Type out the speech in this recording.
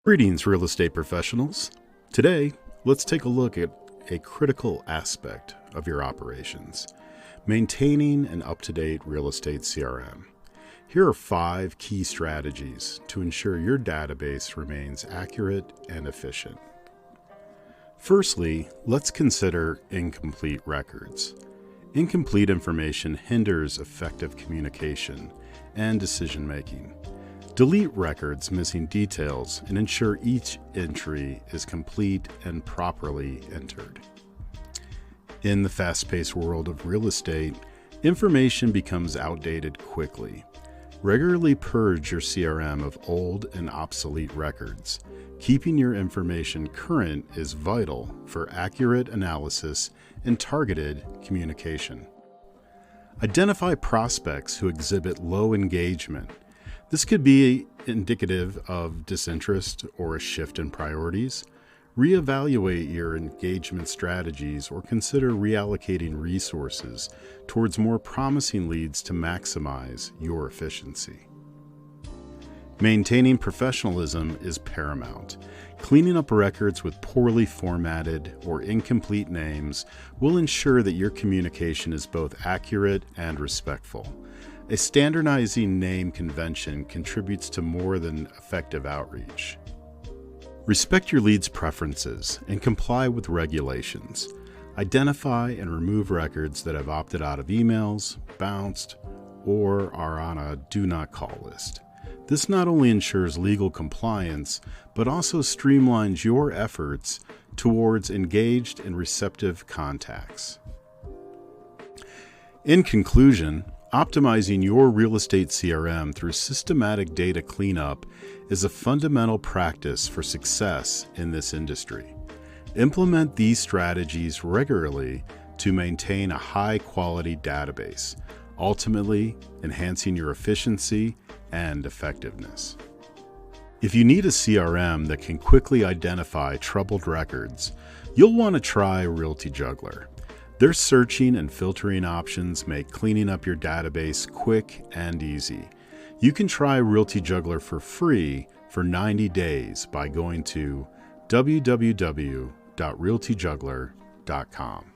Greetings, real estate professionals. Today, let's take a look at a critical aspect of your operations, maintaining an up-to-date real estate CRM. Here are 5 key strategies to ensure your database remains accurate and efficient. Firstly, let's consider incomplete records. Incomplete information hinders effective communication and decision-making. Delete records missing details and ensure each entry is complete and properly entered. In the fast-paced world of real estate, information becomes outdated quickly. Regularly purge your CRM of old and obsolete records. Keeping your information current is vital for accurate analysis and targeted communication. Identify prospects who exhibit low engagement. This could be indicative of disinterest or a shift in priorities. Reevaluate your engagement strategies or consider reallocating resources towards more promising leads to maximize your efficiency. Maintaining professionalism is paramount. Cleaning up records with poorly formatted or incomplete names will ensure that your communication is both accurate and respectful. A standardizing name convention contributes to more than effective outreach. Respect your leads' preferences and comply with regulations. Identify and remove records that have opted out of emails, bounced, or are on a do not call list. This not only ensures legal compliance, but also streamlines your efforts towards engaged and receptive contacts. In conclusion, optimizing your real estate CRM through systematic data cleanup is a fundamental practice for success in this industry. Implement these strategies regularly to maintain a high-quality database, ultimately enhancing your efficiency and effectiveness. If you need a CRM that can quickly identify troubled records, you'll want to try Realty Juggler. Their searching and filtering options make cleaning up your database quick and easy. You can try Realty Juggler for free for 90 days by going to www.realtyjuggler.com.